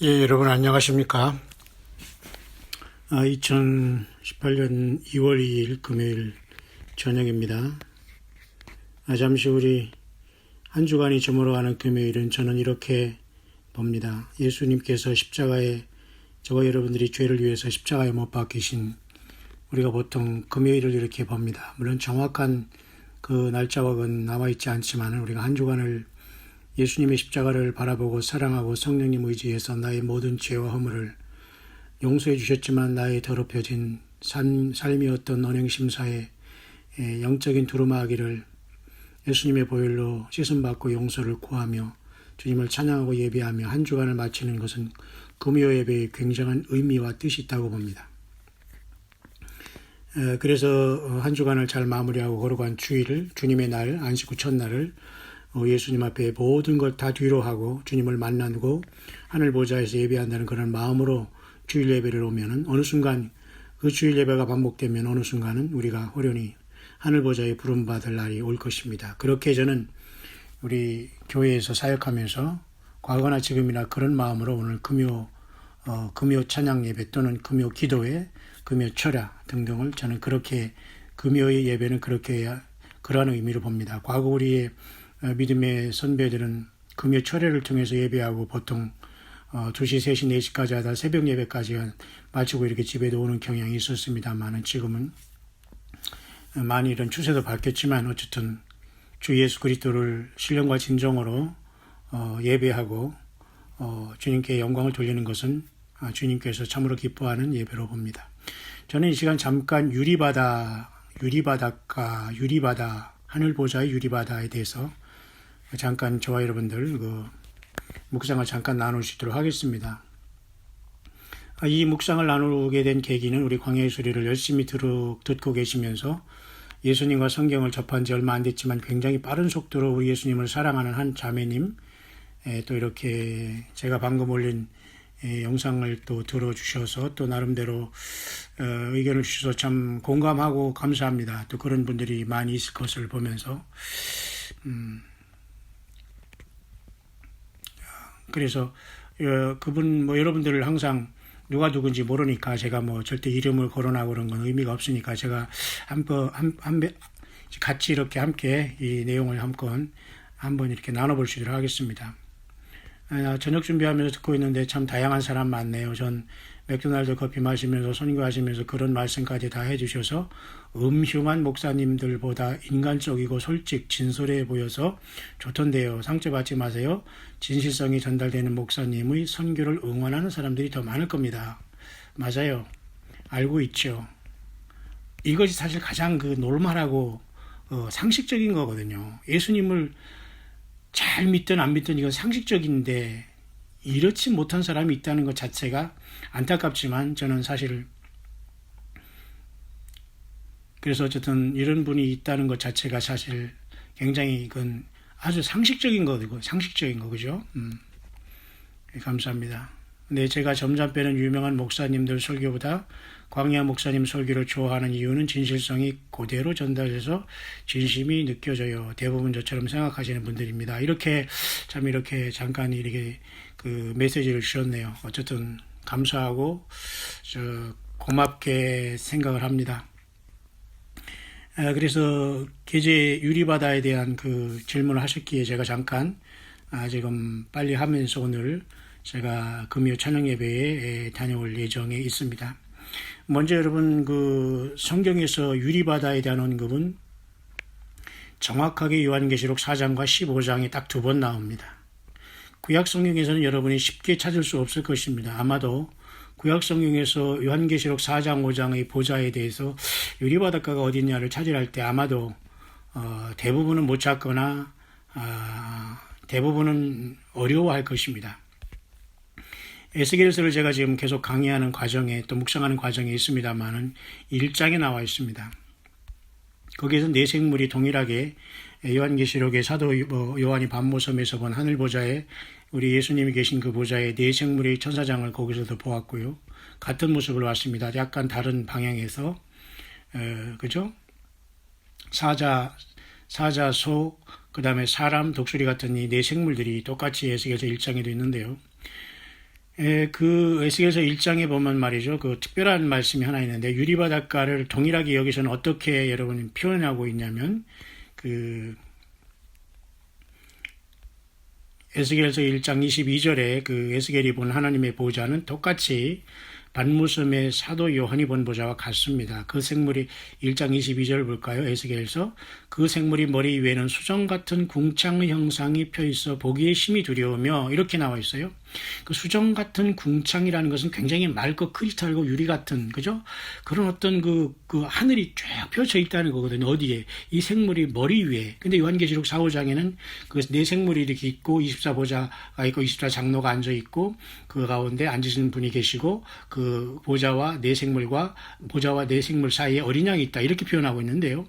예, 여러분 안녕하십니까? 2018년 2월 2일 금요일 저녁입니다. 잠시 우리 한 주간이 저물어가는 금요일은 저는 이렇게 봅니다. 예수님께서 십자가에 저와 여러분들이 죄를 위해서 십자가에 못 박히신 우리가 보통 금요일을 이렇게 봅니다. 물론 정확한 그 날짜wak은 남아있지 않지만 우리가 한 주간을 예수님의 십자가를 바라보고 사랑하고 성령님 의지해서 나의 모든 죄와 허물을 용서해 주셨지만 나의 더럽혀진 삶이었던 언행심사의 영적인 두루마기를 예수님의 보혈로 씻음받고 용서를 구하며 주님을 찬양하고 예배하며 한 주간을 마치는 것은 금요 예배의 굉장한 의미와 뜻이 있다고 봅니다. 그래서 한 주간을 잘 마무리하고 거룩한 주일을 주님의 날 안식 후 첫날을 예수님 앞에 모든 걸 다 뒤로 하고 주님을 만나고 하늘 보좌에서 예배한다는 그런 마음으로 주일 예배를 오면은 어느 순간 그 주일 예배가 반복되면 어느 순간은 우리가 호련히 하늘 보좌에 부름받을 날이 올 것입니다. 그렇게 저는 우리 교회에서 사역하면서 과거나 지금이나 그런 마음으로 오늘 금요 찬양 예배 또는 금요 기도회, 금요 철야 등등을 저는 그렇게 금요의 예배는 그렇게 그러한 의미로 봅니다. 과거 우리의 믿음의 선배들은 금요 철야를 통해서 예배하고 보통 2시, 3시, 4시까지 하다 새벽 예배까지 마치고 이렇게 집에도 오는 경향이 있었습니다만 지금은 많이 이런 추세도 바뀌었지만 어쨌든 주 예수 그리스도를 신령과 진정으로 예배하고 주님께 영광을 돌리는 것은 주님께서 참으로 기뻐하는 예배로 봅니다. 저는 이 시간 잠깐 유리바다 하늘 보좌의 유리바다에 대해서 잠깐 저와 여러분들 묵상을 잠깐 나눌 수 있도록 하겠습니다. 이 묵상을 나누게 된 계기는 우리 광야의 소리를 열심히 듣고 계시면서 예수님과 성경을 접한 지 얼마 안 됐지만 굉장히 빠른 속도로 우리 예수님을 사랑하는 한 자매님, 또 이렇게 제가 방금 올린 영상을 또 들어주셔서 또 나름대로 의견을 주셔서 참 공감하고 감사합니다. 또 그런 분들이 많이 있을 것을 보면서 그래서 그분 여러분들을 항상 누가 누군지 모르니까 제가 절대 이름을 거론하고 그런 건 의미가 없으니까 제가 같이 이렇게 함께 이 내용을 한번 이렇게 나눠볼 수 있도록 하겠습니다. 저녁 준비하면서 듣고 있는데 참 다양한 사람 많네요. 전 맥도날드 커피 마시면서 선교하시면서 그런 말씀까지 다 해주셔서 음흉한 목사님들보다 인간적이고 솔직 진솔해 보여서 좋던데요. 상처받지 마세요. 진실성이 전달되는 목사님의 선교를 응원하는 사람들이 더 많을 겁니다. 맞아요. 알고 있죠. 이것이 사실 가장 노멀하고 상식적인 거거든요. 예수님을 잘 믿든 안 믿든 이건 상식적인데 이렇지 못한 사람이 있다는 것 자체가 안타깝지만 저는 사실 그래서 어쨌든 이런 분이 있다는 것 자체가 사실 굉장히 이건 아주 상식적인 거 그죠? 감사합니다. 네, 제가 점점 빼는 유명한 목사님들 설교보다 광야 목사님 설교를 좋아하는 이유는 진실성이 그대로 전달돼서 진심이 느껴져요. 대부분 저처럼 생각하시는 분들입니다. 이렇게 잠깐 이렇게 메시지를 주셨네요. 어쨌든 감사하고 고맙게 생각을 합니다. 그래서 계제 유리바다에 대한 질문을 하셨기에 제가 잠깐 지금 빨리 하면서 오늘 제가 금요 찬양 예배에 다녀올 예정에 있습니다. 먼저 여러분 성경에서 유리바다에 대한 언급은 정확하게 요한계시록 4장과 15장에 딱 2번 나옵니다. 구약 성경에서는 여러분이 쉽게 찾을 수 없을 것입니다. 아마도 구약 성경에서 요한계시록 4장 5장의 보좌에 대해서 유리바닷가가 어디 있냐를 찾으려 할 때 아마도 대부분은 못 찾거나 대부분은 어려워할 것입니다. 에스겔서를 제가 지금 계속 강의하는 과정에 또 묵상하는 과정에 있습니다만은 1장에 나와 있습니다. 거기에서 네 생물이 동일하게 요한계시록의 사도 요한이 밤모섬에서 본 하늘 보좌에 우리 예수님이 계신 그 보좌에 네 생물의 천사장을 거기서도 보았고요. 같은 모습을 봤습니다. 약간 다른 방향에서 그죠? 사자, 소, 그 다음에 사람, 독수리 같은 이 네 생물들이 똑같이 에스겔서 1장에도 있는데요. 그 에스겔서 1장에 보면 말이죠. 그 특별한 말씀이 하나 있는데 유리바닷가를 동일하게 여기서는 어떻게 여러분 표현하고 있냐면 그 에스겔서 1장 22절에 그 에스겔이 본 하나님의 보좌는 똑같이 반무섬의 사도 요한이 본 보좌와 같습니다. 그 생물이 1장 22절 볼까요? 에스겔서 그 생물이 머리 위에는 수정 같은 궁창의 형상이 펴 있어 보기에 심히 두려우며 이렇게 나와 있어요. 그 수정 같은 궁창이라는 것은 굉장히 맑고 크리스탈고 유리 같은 그죠? 그런 어떤 그 하늘이 쫙 펼쳐 있다는 거거든요. 어디에? 이 생물이 머리 위에. 근데 요한계시록 4, 5장에는 그 네 생물이 이렇게 있고 24보좌가 있고 24장로가 앉아 있고 그 가운데 앉으신 분이 계시고 그 보좌와 네 생물과 보좌와 네 생물 사이에 어린 양이 있다. 이렇게 표현하고 있는데요.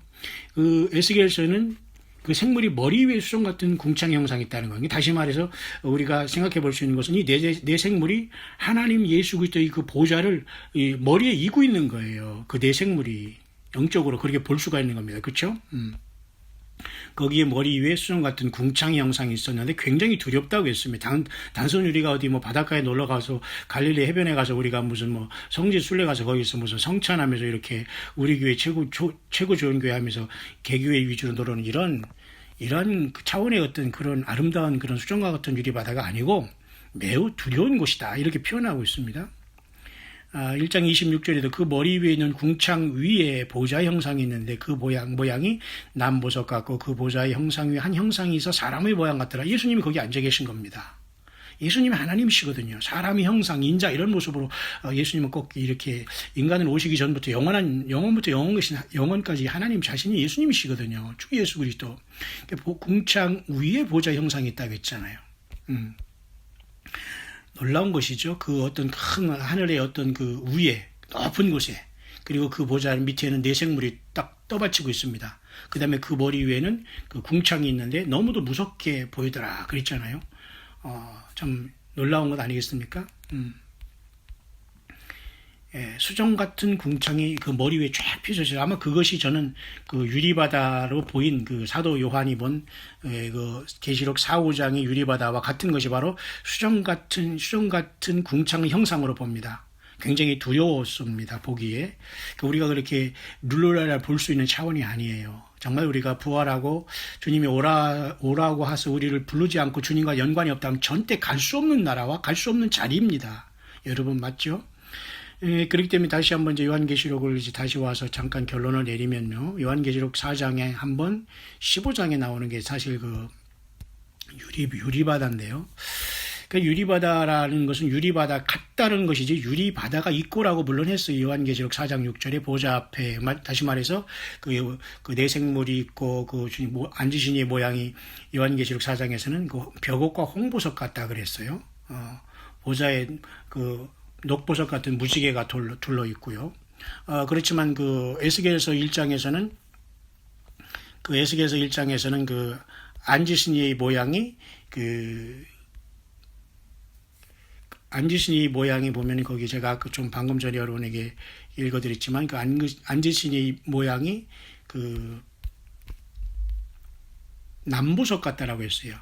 그 에스겔서는 그 생물이 머리 위에 수정 같은 궁창 형상이 있다는 거예요. 다시 말해서 우리가 생각해 볼 수 있는 것은 이 네 생물이 하나님 예수 그리스도의 그 보좌를 이 머리에 이고 있는 거예요. 그 네 생물이 영적으로 그렇게 볼 수가 있는 겁니다. 그렇죠? 거기에 머리 위에 수정 같은 궁창 형상이 있었는데 굉장히 두렵다고 했습니다. 단순 우리가 어디 뭐 바닷가에 놀러 가서 갈릴리 해변에 가서 우리가 무슨 뭐 성지 순례 가서 거기서 무슨 성찬하면서 이렇게 우리 교회 최고 좋은 교회 하면서 개교회 위주로 놀아는 이런 그 차원의 어떤 그런 아름다운 그런 수정과 같은 유리바다가 아니고 매우 두려운 곳이다. 이렇게 표현하고 있습니다. 1장 26절에도 그 머리 위에 있는 궁창 위에 보좌 형상이 있는데 그 모양이 남보석 같고 그 보좌의 형상 위에 한 형상이 있어 사람의 모양 같더라. 예수님이 거기 앉아 계신 겁니다. 예수님이 하나님이시거든요. 사람의 형상, 인자 이런 모습으로 예수님은 꼭 이렇게 인간은 오시기 전부터 영원부터 영원까지 하나님 자신이 예수님이시거든요. 주 예수 그리스도. 궁창 위에 보좌 형상이 있다고 했잖아요. 놀라운 것이죠. 그 어떤 큰 하늘의 어떤 그 위에 높은 곳에 그리고 그 보좌 밑에는 네 생물이 딱 떠받치고 있습니다. 그 다음에 그 머리 위에는 그 궁창이 있는데 너무도 무섭게 보이더라 그랬잖아요. 참 놀라운 것 아니겠습니까? 수정 같은 궁창이 그 머리 위에 쫙 펴져있어요. 아마 그것이 저는 그 유리바다로 보인 그 사도 요한이 본 그 계시록 4, 5장의 유리바다와 같은 것이 바로 수정 같은 궁창의 형상으로 봅니다. 굉장히 두려웠습니다. 보기에. 우리가 그렇게 룰루랄라 볼 수 있는 차원이 아니에요. 정말 우리가 부활하고 주님이 오라고 하서 우리를 부르지 않고 주님과 연관이 없다면 절대 갈 수 없는 나라와 갈 수 없는 자리입니다. 여러분 맞죠? 그렇기 때문에 다시 한번 이제 요한계시록을 이제 다시 와서 잠깐 결론을 내리면요. 요한계시록 4장에 한번 15장에 나오는 게 사실 그 유리바다인데요. 그러니까 유리바다라는 것은 유리바다 같다는 것이지 유리바다가 있고라고 물론 했어요. 요한계시록 4장 6절에 보좌 앞에 다시 말해서 그 내생물이 있고 그 주님 앉으신 이의 모양이 요한계시록 4장에서는 그 벽옥과 홍보석 같다 그랬어요. 보좌에 그 녹보석 같은 무지개가 둘러 있고요. 그렇지만 그 에스겔서 1장에서는 그 앉으신 이의 모양이 앉으신 이 모양이 보면 거기 제가 좀 방금 전에 여러분에게 읽어드렸지만 그 앉으신 이 모양이 그 남보석 같다라고 했어요.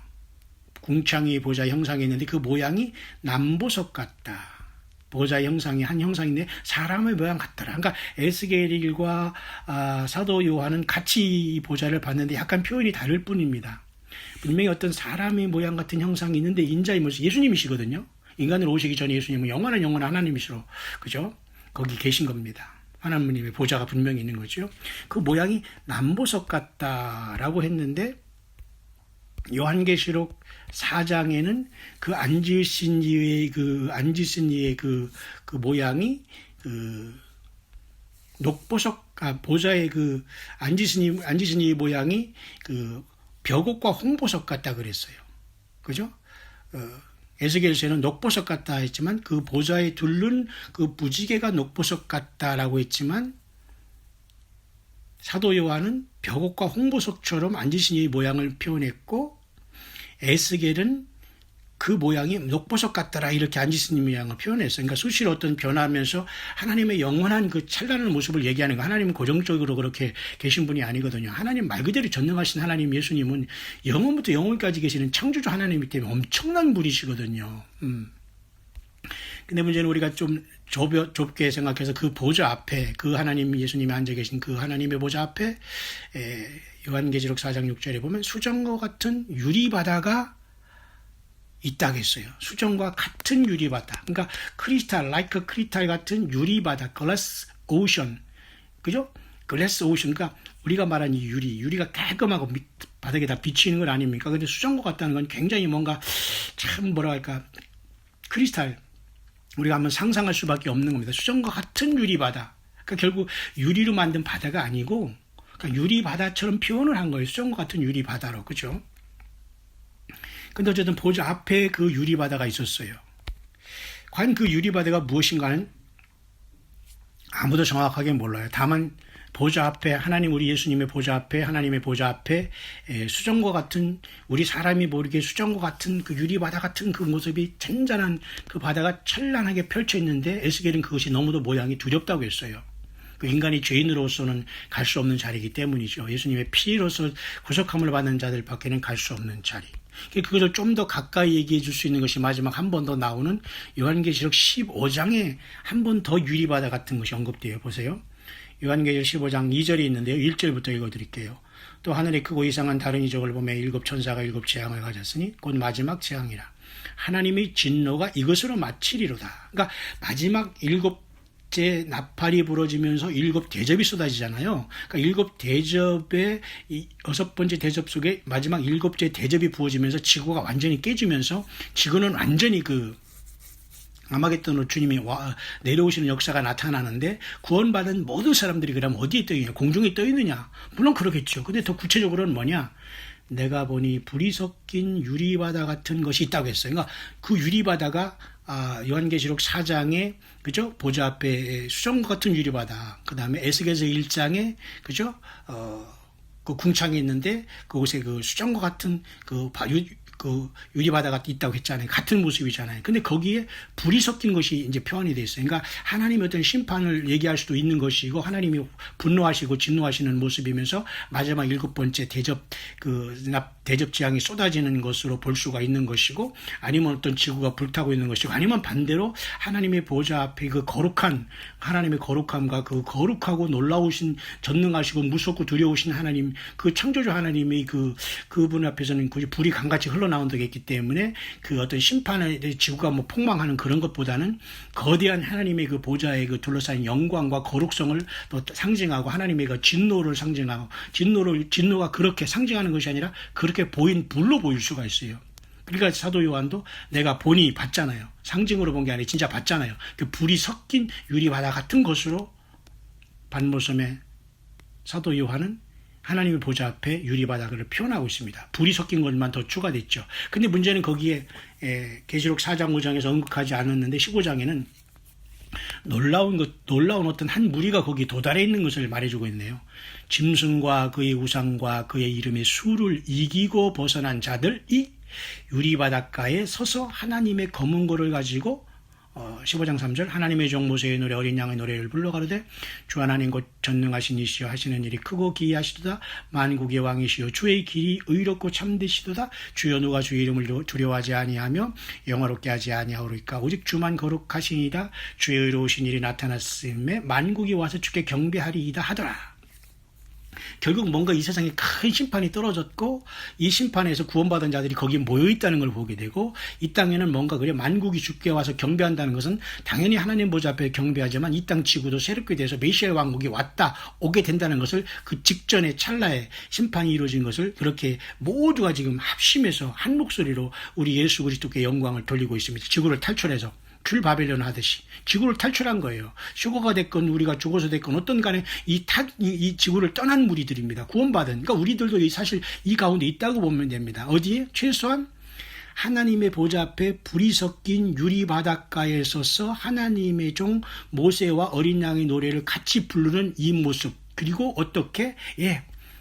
궁창이 보좌 형상이 있는데 그 모양이 남보석 같다. 보좌 형상이 한 형상인데 사람의 모양 같더라. 그러니까 에스겔과 사도 요한은 같이 이 보좌를 봤는데 약간 표현이 다를 뿐입니다. 분명히 어떤 사람의 모양 같은 형상이 있는데 인자의 모습 예수님이시거든요. 인간으로 오시기 전에 예수님은 영원한 하나님이시로 그죠? 거기 계신 겁니다. 하나님의 보좌가 분명히 있는 거죠. 그 모양이 남보석 같다라고 했는데 요한계시록 4장에는 그 앉으신 이의 그 모양이 그 녹보석 보좌의 그 앉으신 이 모양이 그 벽옥과 홍보석 같다 그랬어요. 그죠? 에스겔서에는 녹보석 같다 했지만 그 보좌에 둘른 그 무지개가 녹보석 같다라고 했지만 사도 요한은 벽옥과 홍보석처럼 앉으신 이 모양을 표현했고 에스겔은 그 모양이 녹보석 같더라 이렇게 앉으신 이 모양을 표현했어요. 그러니까 수시로 어떤 변하면서 하나님의 영원한 그 찬란한 모습을 얘기하는 거. 하나님은 고정적으로 그렇게 계신 분이 아니거든요. 하나님 말 그대로 전능하신 하나님 예수님은 영원부터 영원까지 계시는 창조주 하나님이기 때문에 엄청난 분이시거든요. 근데 문제는 우리가 좀 좁게 생각해서 그 보좌 앞에, 그 하나님, 예수님이 앉아 계신 그 하나님의 보좌 앞에 요한계시록 4장 6절에 보면 수정과 같은 유리바다가 있다고 했어요. 수정과 같은 유리바다. 그러니까 크리스탈, like 크리스탈 같은 유리바다, glass ocean. 그죠? glass ocean. 그러니까 우리가 말한 이 유리가 깔끔하고 바닥에 다 비치는 건 아닙니까? 근데 수정과 같다는 건 굉장히 뭔가 참 뭐랄까, 크리스탈. 우리가 한번 상상할 수밖에 없는 겁니다. 수정과 같은 유리바다. 그러니까 결국 유리로 만든 바다가 아니고, 그러니까 유리바다처럼 표현을 한 거예요. 수정과 같은 유리바다로. 그죠? 근데 어쨌든 보좌 앞에 그 유리바다가 있었어요. 과연 그 유리바다가 무엇인가는 아무도 정확하게 몰라요. 다만 보좌 앞에, 하나님 우리 예수님의 보좌 앞에, 하나님의 보좌 앞에 수정과 같은, 우리 사람이 모르게 수정과 같은 그 유리바다 같은 그 모습이 잔잔한 그 바다가 찬란하게 펼쳐 있는데 에스겔은 그것이 너무도 모양이 두렵다고 했어요. 그 인간이 죄인으로서는 갈 수 없는 자리이기 때문이죠. 예수님의 피로서 구속함을 받는 자들 밖에는 갈 수 없는 자리. 그것을 좀 더 가까이 얘기해 줄 수 있는 것이 마지막 한 번 더 나오는 요한계시록 15장에 한 번 더 유리바다 같은 것이 언급되어 보세요. 요한계시록 15장 2절이 있는데요. 1절부터 읽어드릴게요. 또 하늘에 크고 이상한 다른 이적을 보며 일곱 천사가 일곱 재앙을 가졌으니 곧 마지막 재앙이라. 하나님의 진노가 이것으로 마치리로다. 그러니까 마지막 일곱째 나팔이 부러지면서 일곱 대접이 쏟아지잖아요. 그러니까 일곱 대접의 여섯 번째 대접 속에 마지막 일곱째 대접이 부어지면서 지구가 완전히 깨지면서 지구는 완전히 아마겟돈으로 주님이 내려오시는 역사가 나타나는데 구원받은 모든 사람들이 그럼 어디에 떠 있냐? 공중에 떠 있느냐? 물론 그러겠죠. 근데 더 구체적으로는 뭐냐? 내가 보니 불이 섞인 유리바다 같은 것이 있다고 했어요. 그러니까 그 유리바다가 요한계시록 4장에 그죠? 보좌 앞에 수정과 같은 유리바다. 그다음에 에스겔서 1장에 그죠? 그 궁창이 있는데 그곳에 그 수정과 같은 그 유리바다가 있다고 했잖아요. 같은 모습이잖아요. 근데 거기에 불이 섞인 것이 이제 표현이 되어 있어요. 그러니까 하나님의 어떤 심판을 얘기할 수도 있는 것이고, 하나님이 분노하시고 진노하시는 모습이면서 마지막 일곱 번째 대접 재앙이 쏟아지는 것으로 볼 수가 있는 것이고, 아니면 어떤 지구가 불타고 있는 것이고, 아니면 반대로 하나님의 보좌 앞에 그 거룩한, 하나님의 거룩함과 그 거룩하고 놀라우신, 전능하시고 무섭고 두려우신 하나님, 그 창조주 하나님의 그분 앞에서는 굳이 불이 강같이 흘러나온다겠기 때문에 그 어떤 심판의 지구가 폭망하는 그런 것보다는 거대한 하나님의 그 보좌의 그 둘러싸인 영광과 거룩성을 또 상징하고, 하나님의 그 진노를 상징하고, 진노가 그렇게 상징하는 것이 아니라 그렇게 보인 불로 보일 수가 있어요. 그러니까 사도 요한도 내가 보니 봤잖아요. 상징으로 본 게 아니라 진짜 봤잖아요. 그 불이 섞인 유리바다 같은 것으로 반모섬에 사도 요한은 하나님의 보좌 앞에 유리바다를 표현하고 있습니다. 불이 섞인 것만 더 추가됐죠. 근데 문제는 거기에 계시록 4장 5장에서 언급하지 않았는데 15장에는 놀라운 어떤 한 무리가 거기 도달해 있는 것을 말해주고 있네요. 짐승과 그의 우상과 그의 이름의 수를 이기고 벗어난 자들이 유리바닷가에 서서 하나님의 검은 고를 가지고 15장 3절 하나님의 종 모세의 노래 어린 양의 노래를 불러 가로되 주 하나님 곧 전능하신 이시여 하시는 일이 크고 기이하시도다. 만국의 왕이시여 주의 길이 의롭고 참되시도다. 주여 누가 주의 이름을 두려워하지 아니하며 영화롭게 하지 아니하오리까. 오직 주만 거룩하시니이다. 주의 의로우신 일이 나타났음에 만국이 와서 주께 경배하리이다 하더라. 결국 뭔가 이 세상에 큰 심판이 떨어졌고, 이 심판에서 구원받은 자들이 거기에 모여있다는 걸 보게 되고, 이 땅에는 뭔가 만국이 주께 와서 경배한다는 것은 당연히 하나님 보좌 앞에 경배하지만 이 땅 지구도 새롭게 돼서 메시아의 왕국이 오게 된다는 것을 그 직전에 찰나에 심판이 이루어진 것을 그렇게 모두가 지금 합심해서 한 목소리로 우리 예수 그리스도께 영광을 돌리고 있습니다. 지구를 탈출해서. 줄 바벨론 하듯이 지구를 탈출한 거예요. 휴거가 됐건 우리가 죽어서 됐건 어떤 간에 이 지구를 떠난 무리들입니다. 구원받은. 그러니까 우리들도 사실 이 가운데 있다고 보면 됩니다. 어디에? 최소한 하나님의 보좌 앞에 불이 섞인 유리바닷가에 서서 하나님의 종 모세와 어린 양의 노래를 같이 부르는 이 모습. 그리고 어떻게?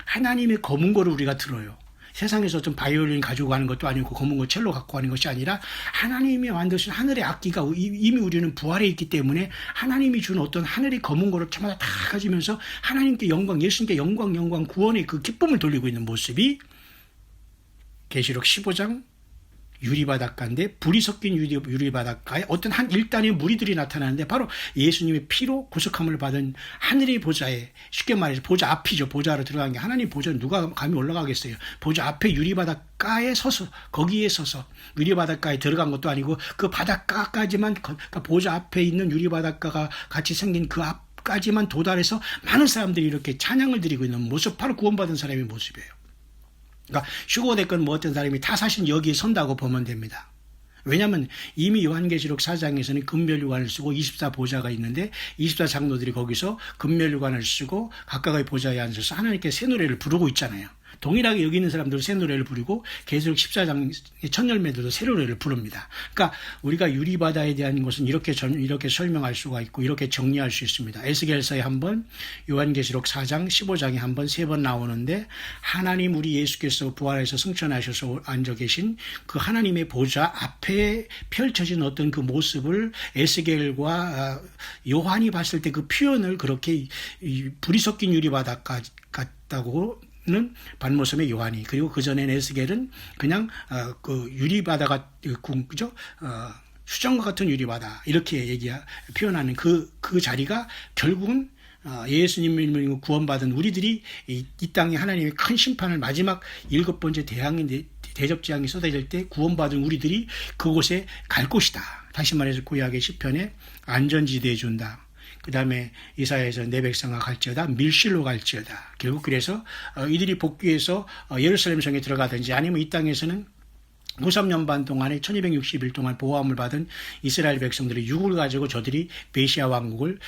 하나님의 검은 거를 우리가 들어요. 세상에서 좀 바이올린 가지고 가는 것도 아니고 검은 거 첼로 갖고 가는 것이 아니라 하나님이 만드신 하늘의 악기가 이미 우리는 부활해 있기 때문에 하나님이 준 어떤 하늘의 검은 거를 저마다 다 가지면서 하나님께 영광, 예수님께 영광 구원의 그 기쁨을 돌리고 있는 모습이 계시록 15장 유리바닷가인데 불이 섞인 유리바닷가에 어떤 한 일단의 무리들이 나타나는데 바로 예수님의 피로 구속함을 받은 하늘의 보좌에, 쉽게 말해서 보좌 앞이죠. 보좌로 들어간 게 하나님 보좌 누가 감히 올라가겠어요. 보좌 앞에 유리바닷가에 서서, 거기에 서서 유리바닷가에 들어간 것도 아니고 그 바닷가까지만, 그러니까 보좌 앞에 있는 유리바닷가가 같이 생긴 그 앞까지만 도달해서 많은 사람들이 이렇게 찬양을 드리고 있는 모습, 바로 구원받은 사람의 모습이에요. 그러니까 휴고 됐건 뭐 어떤 사람이 다 사실 여기에 선다고 보면 됩니다. 왜냐하면 이미 요한계시록 4장에서는 금멸유관을 쓰고 24보좌가 있는데 24장로들이 거기서 금멸유관을 쓰고 각각의 보좌에 앉아서 하나님께 새 노래를 부르고 있잖아요. 동일하게 여기 있는 사람들은 새 노래를 부르고 계시록 14장 첫 열매들도 새 노래를 부릅니다. 그러니까 우리가 유리바다에 대한 것은 이렇게 설명할 수가 있고 이렇게 정리할 수 있습니다. 에스겔서에 한 번, 요한계시록 4장, 15장에 한 번, 3번 나오는데 하나님 우리 예수께서 부활해서 승천하셔서 앉아 계신 그 하나님의 보좌 앞에 펼쳐진 어떤 그 모습을 에스겔과 요한이 봤을 때 그 표현을 그렇게 불이 섞인 유리바다 같다고 는 반모섬의 요한이, 그리고 그 전에 에스겔은 그냥 그 유리바다가 그죠? 수정과 같은 유리바다 이렇게 표현하는 그 자리가 결국은 예수님을 구원받은 우리들이 이 땅에 하나님의 큰 심판을 마지막 7번째 대접재앙이 쏟아질 때 구원받은 우리들이 그곳에 갈 곳이다. 다시 말해서 구약의 시편에 안전지대에 준다. 그 다음에 이사야에서 내 백성아 갈지어다, 밀실로 갈지어다. 결국 그래서 이들이 복귀해서 예루살렘 성에 들어가든지 아니면 이 땅에서는 93년 반 동안에 1260일 동안 보호함을 받은 이스라엘 백성들의 육을 가지고 저들이 메시아 왕국을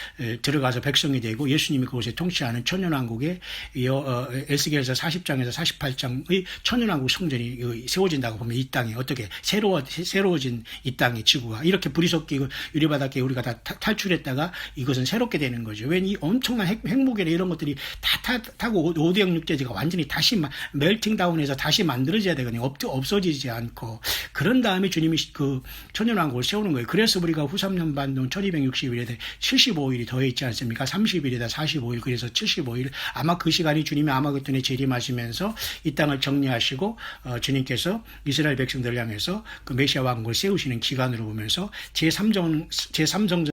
들어가서 백성이 되고 예수님이 그곳에 통치하는 천년왕국에 에스겔서 40장에서 48장의 천년왕국 성전이 세워진다고 보면 이 땅이 어떻게 새로워진 이 땅의 지구가 이렇게 불이 섞이고 유리바닷가에 우리가 다 탈출했다가 이것은 새롭게 되는 거죠. 왜 이 엄청난 핵무게나 이런 것들이 다 타고 5대형 육지가 완전히 다시 멜팅 다운해서 다시 만들어져야 되거든요. 없어지지 않고. 그런 다음에 주님이 그 천년왕국을 세우는 거예요. 그래서 우리가 후 3년 반 동안 1260일에 75일이 더해 있지 않습니까? 30일에다 45일, 그래서 75일. 아마 그 시간이 주님이 아마겟돈에 재림하시면서 이 땅을 정리하시고 주님께서 이스라엘 백성들을 향해서 그 메시아 왕국을 세우시는 기간으로 보면서 제3정전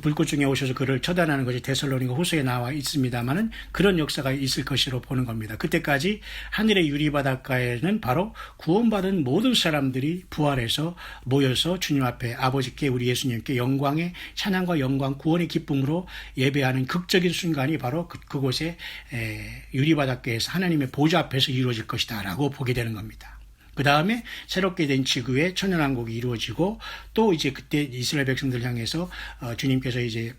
불꽃 중에 오셔서 그를 처단하는 것이 데살로니가 후서에 나와 있습니다만은 그런 역사가 있을 것으로 보는 겁니다. 그때까지 하늘의 유리바닷가에는 바로 구원받은 모든 사람들이 부활해서 모여서 주님 앞에 아버지께 우리 예수님께 영광의 찬양과 영광 구원의 기쁨으로 예배하는 극적인 순간이 바로 그곳에 유리바닷가에서 하나님의 보좌 앞에서 이루어질 것이다 라고 보게 되는 겁니다. 그 다음에 새롭게 된 지구의 천년왕국이 이루어지고 또 이제 그때 이스라엘 백성들 향해서 주님께서 이제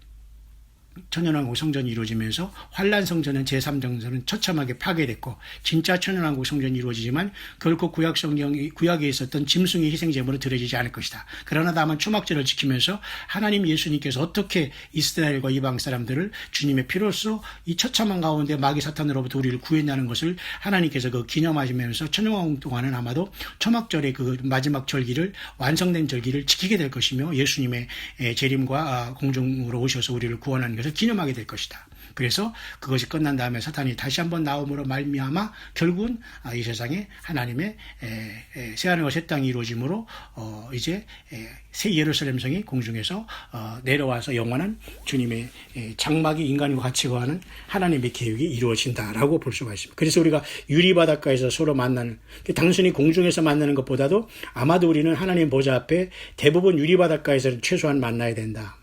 천년왕국 성전이 이루어지면서 환란 성전은 제3정전은 처참하게 파괴됐고 진짜 천년왕국 성전이 이루어지지만 결코 구약에 있었던 짐승의 희생제물은 드려지지 않을 것이다. 그러나 다만 초막절을 지키면서 하나님 예수님께서 어떻게 이스라엘과 이방 사람들을 주님의 피로써 이 처참한 가운데 마귀 사탄으로부터 우리를 구했냐는 것을 하나님께서 그 기념하시면서 천년왕국 동안은 아마도 초막절의 그 마지막 절기를 완성된 절기를 지키게 될 것이며 예수님의 재림과 공중으로 오셔서 우리를 구원하는 것을 기념하게 될 것이다. 그래서 그것이 끝난 다음에 사탄이 다시 한번 나옴으로 말미암아 결국은 이 세상에 하나님의 새하늘과 새 땅이 이루어짐으로 이제 새 예루살렘 성이 공중에서 내려와서 영원한 주님의 장막이 인간과 같이 거하는 하나님의 계획이 이루어진다라고 볼 수가 있습니다. 그래서 우리가 유리바닷가에서 서로 만나는, 단순히 공중에서 만나는 것보다도 아마도 우리는 하나님 보좌 앞에 대부분 유리바닷가에서는 최소한 만나야 된다.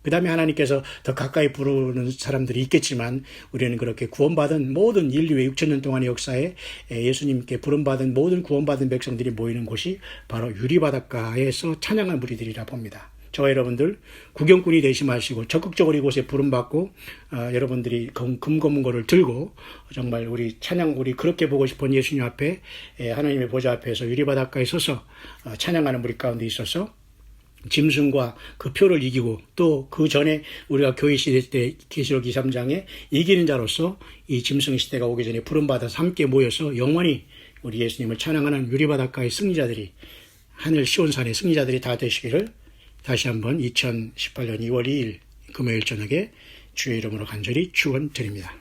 그 다음에 하나님께서 더 가까이 부르는 사람들이 있겠지만 우리는 그렇게 구원받은 모든 인류의 6,000년 동안의 역사에 예수님께 부름받은 모든 구원받은 백성들이 모이는 곳이 바로 유리바닷가에서 찬양한 무리들이라 봅니다. 저와 여러분들 구경꾼이 되지 마시고 적극적으로 이곳에 부름받고 여러분들이 금고문고를 들고 정말 우리 찬양, 우리 그렇게 보고 싶은 예수님 앞에 하나님의 보좌 앞에서 유리바닷가에 서서 찬양하는 무리 가운데 있어서 짐승과 그 표를 이기고 또 그 전에 우리가 교회 시대 때 계시록 2, 3장에 이기는 자로서 이 짐승 시대가 오기 전에 부름받아서 함께 모여서 영원히 우리 예수님을 찬양하는 유리바닷가의 승리자들이, 하늘 시온산의 승리자들이 다 되시기를 다시 한번 2018년 2월 2일 금요일 저녁에 주의 이름으로 간절히 축원드립니다.